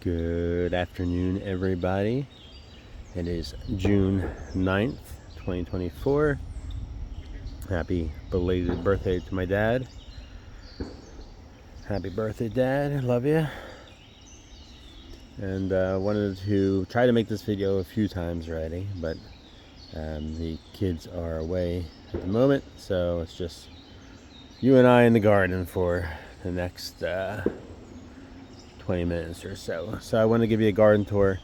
Good afternoon, everybody. It is June 9th, 2024. Happy belated birthday to my dad. Happy birthday, Dad. Love you. And wanted to try to make this video a few times already, but the kids are away at the moment, so it's just you and I in the garden for the next 20 minutes or so. So I want to give you a garden tour.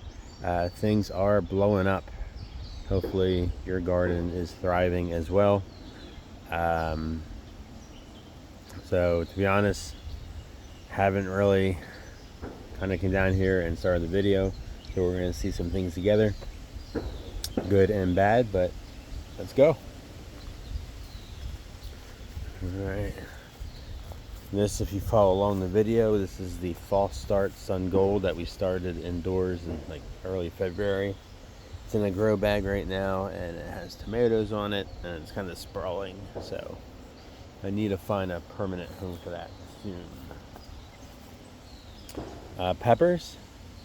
Things are blowing up. Hopefully your garden is thriving as well. So to be honest, haven't really kind of came down here and started the video, so we're going to see some things together, good and bad, but let's go. All right. This, if you follow along the video, this is the false start sun gold that we started indoors in like early February. It's in a grow bag right now, and it has tomatoes on it, and it's kind of sprawling, so I need to find a permanent home for that soon. Peppers.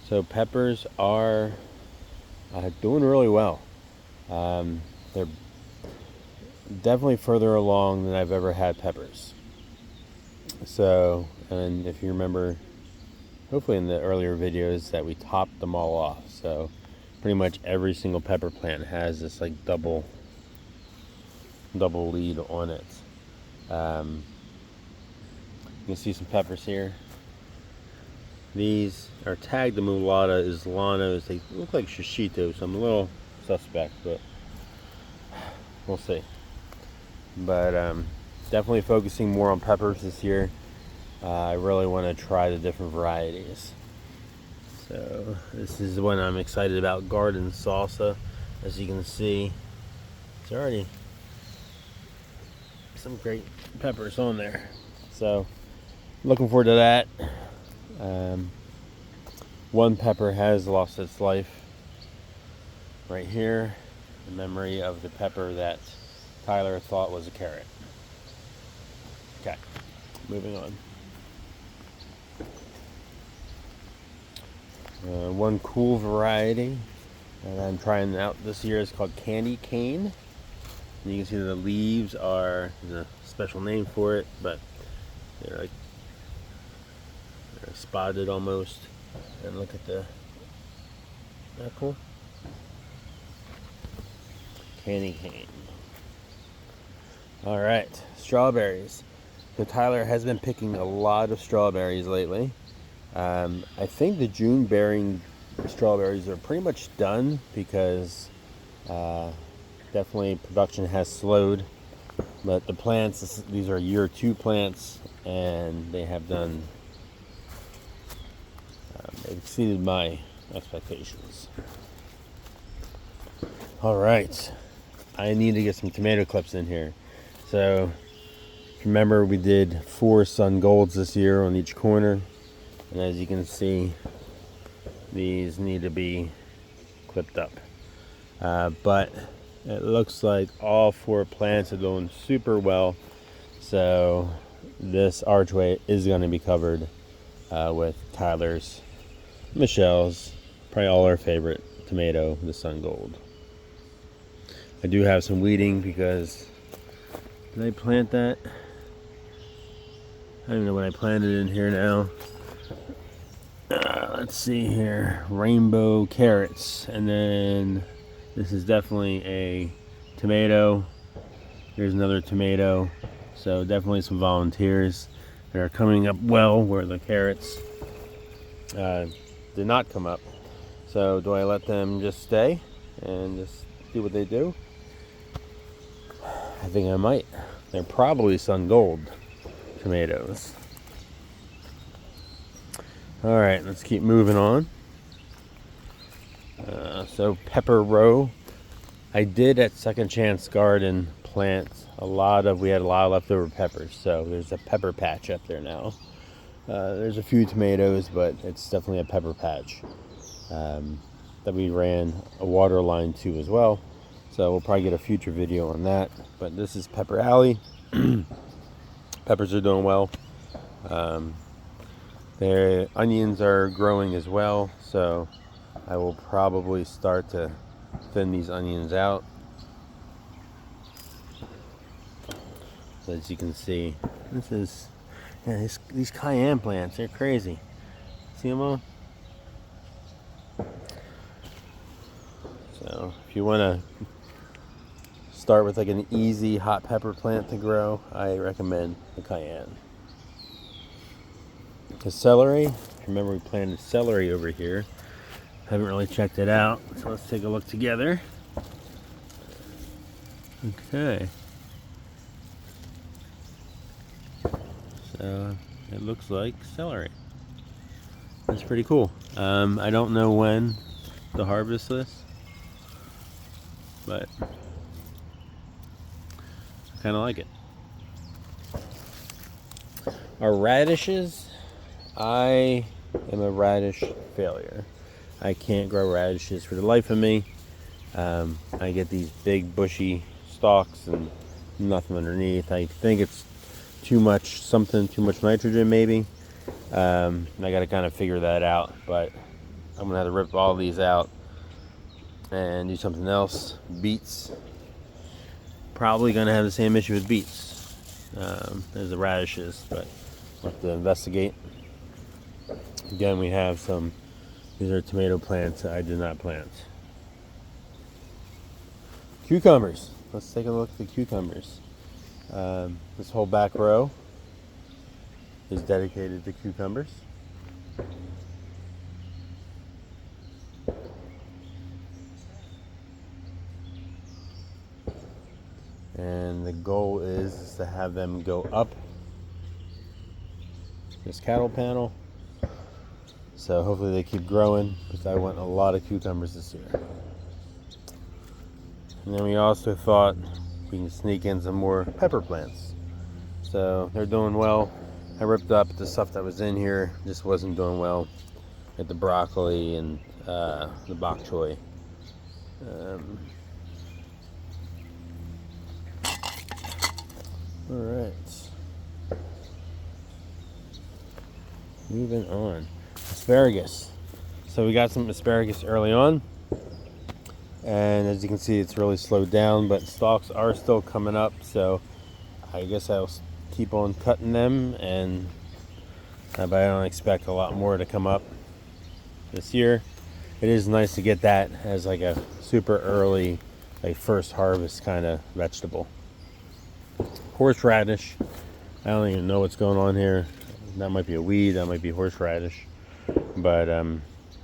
So peppers are doing really well. They're definitely further along than I've ever had peppers. So, and if you remember, hopefully in the earlier videos, that we topped them all off. So pretty much every single pepper plant has this like double lead on it. You can see some peppers here. These are tagged the Mulata Islanos. They look like shishito, so I'm a little suspect, but we'll see. But definitely focusing more on peppers this year. I really want to try the different varieties. So this is one I'm excited about, garden salsa. As you can see, it's already some great peppers on there. So looking forward to that. One pepper has lost its life right here, in memory of the pepper that Tyler thought was a carrot. Okay, moving on. One cool variety that I'm trying out this year is called Candy Cane. And you can see the leaves are, there's a special name for it, but they're spotted almost. And look at the, isn't that cool? Candy cane. All right, strawberries. So Tyler has been picking a lot of strawberries lately. I think the June bearing strawberries are pretty much done because definitely production has slowed. But the plants, these are year 2 plants, and they have done, they've exceeded my expectations. All right, I need to get some tomato clips in here. So remember, we did 4 sun golds this year on each corner, and as you can see, these need to be clipped up. But it looks like all 4 plants are doing super well, so this archway is going to be covered with Tyler's, Michelle's, probably all our favorite tomato, the sun gold. I do have some weeding because, did I plant that? I don't even know what I planted in here now. Let's see here. Rainbow carrots. And then this is definitely a tomato. Here's another tomato. So definitely some volunteers that are coming up well where the carrots did not come up. So do I let them just stay and just do what they do? I think I might. They're probably sun gold tomatoes. All right, let's keep moving on. So pepper row. I did at Second Chance Garden plant we had a lot of leftover peppers, so there's a pepper patch up there now. There's a few tomatoes, but it's definitely a pepper patch that we ran a water line to as well. So we'll probably get a future video on that. But this is Pepper Alley. Peppers are doing well. Their onions are growing as well, so I will probably start to thin these onions out. So as you can see, this is, yeah, these cayenne plants, they're crazy. See them all? So if you want to start with like an easy hot pepper plant to grow, I recommend the cayenne. The celery, remember we planted celery over here. Haven't really checked it out, so let's take a look together. Okay. So it looks like celery. That's pretty cool. I don't know when to harvest this, but I kind of like it. Our radishes, I am a radish failure. I can't grow radishes for the life of me. I get these big bushy stalks and nothing underneath. I think it's too much nitrogen maybe. I got to kind of figure that out, but I'm gonna have to rip all these out and do something else. Beets, probably gonna have the same issue with beets as the radishes, but we'll have to investigate. Again, we have some, these are tomato plants that I did not plant. Cucumbers, let's take a look at the cucumbers. This whole back row is dedicated to cucumbers. And the goal is to have them go up this cattle panel. So hopefully they keep growing, because I want a lot of cucumbers this year. And then we also thought we can sneak in some more pepper plants. So they're doing well. I ripped up the stuff that was in here, just wasn't doing well. At the broccoli and the bok choy. All right. Moving on. Asparagus. So we got some asparagus early on. And as you can see, it's really slowed down, but stalks are still coming up. So I guess I'll keep on cutting them, and but I don't expect a lot more to come up this year. It is nice to get that as like a super early, like first harvest kind of vegetable. Horseradish, I don't even know what's going on here. That might be a weed, that might be horseradish, but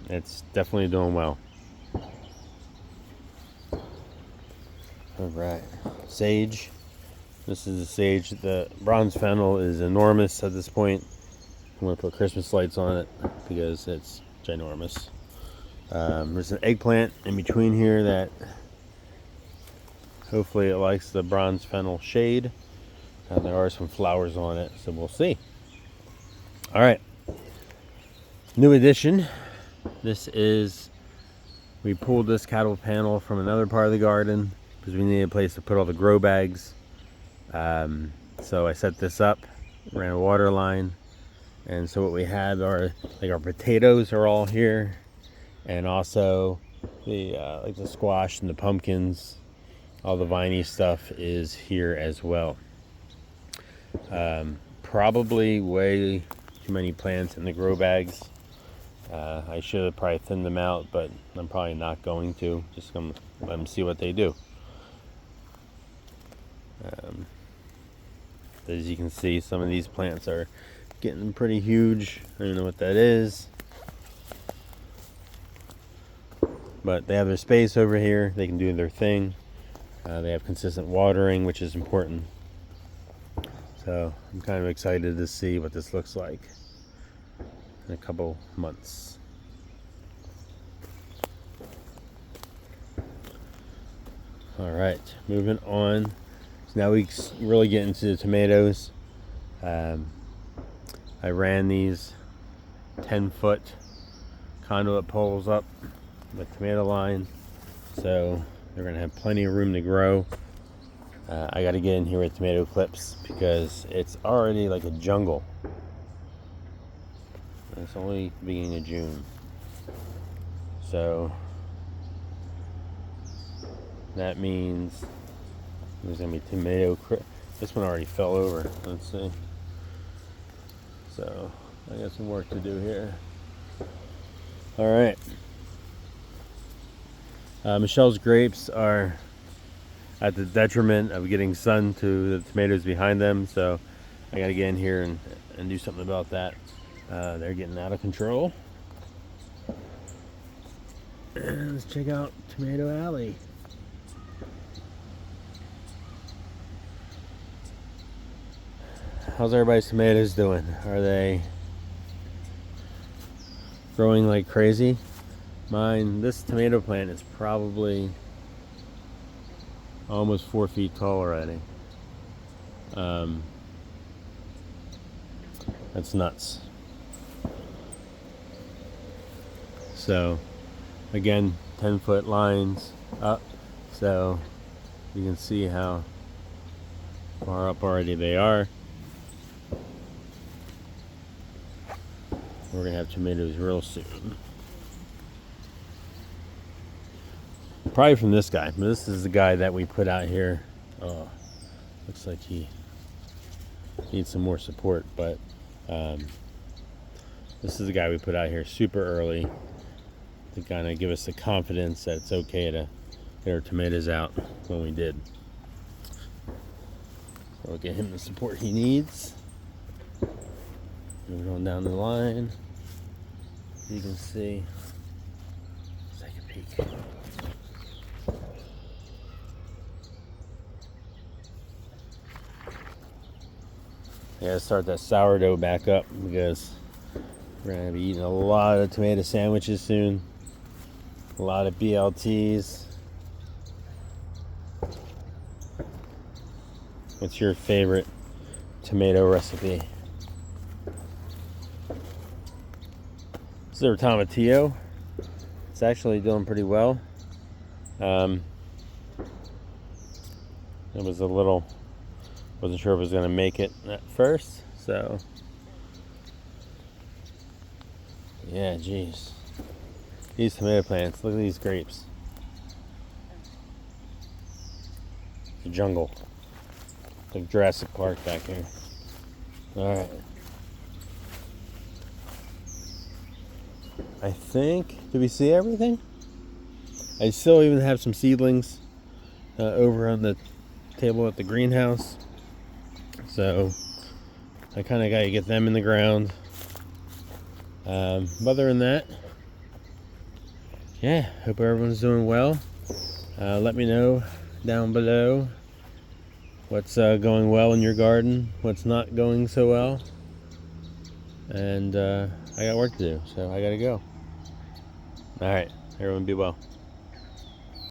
it's definitely doing well. All right, sage. This is the sage. The bronze fennel is enormous at this point. I'm gonna put Christmas lights on it because it's ginormous. There's an eggplant in between here that hopefully it likes the bronze fennel shade. There are some flowers on it, so we'll see. All right, new addition. This is, we pulled this cattle panel from another part of the garden because we needed a place to put all the grow bags. So I set this up, ran a water line, and so what we have are like our potatoes are all here, and also the like the squash and the pumpkins, all the viney stuff is here as well. Probably way too many plants in the grow bags. I should have probably thinned them out, but I'm probably not going to. Just gonna let them see what they do. As you can see, some of these plants are getting pretty huge. I don't know what that is, but they have their space over here. They can do their thing. They have consistent watering, which is important. So I'm kind of excited to see what this looks like in a couple months. All right, moving on. So now we really get into the tomatoes. I ran these 10-foot conduit poles up the tomato line, so they're gonna have plenty of room to grow. I got to get in here with tomato clips because it's already like a jungle. It's only the beginning of June. So that means there's gonna be this one already fell over. Let's see. So I got some work to do here. All right. Michelle's grapes are at the detriment of getting sun to the tomatoes behind them, so I gotta get in here and do something about that. They're getting out of control. And let's check out Tomato Alley. How's everybody's tomatoes doing? Are they growing like crazy? This tomato plant is probably almost 4 feet tall already. That's nuts. So again, 10-foot lines up, so you can see how far up already they are. We're gonna have tomatoes real soon. Probably from this guy. This is the guy that we put out here. Oh, looks like he needs some more support, but this is the guy we put out here super early to kind of give us the confidence that it's okay to get our tomatoes out when we did. So we'll get him the support he needs. Moving on down the line, you can see. Let's take a peek. I gotta start that sourdough back up because we're gonna be eating a lot of tomato sandwiches soon. A lot of BLTs. What's your favorite tomato recipe? This is our tomatillo. It's actually doing pretty well. It was wasn't sure if it was gonna make it at first, so yeah, geez. These tomato plants, look at these grapes. The jungle. Like Jurassic Park back here. Alright. I think, did we see everything? I still even have some seedlings over on the table at the greenhouse. So I kind of got to get them in the ground. Other than that, yeah, hope everyone's doing well. Let me know down below what's going well in your garden, what's not going so well. And I got work to do, so I got to go. All right, everyone be well.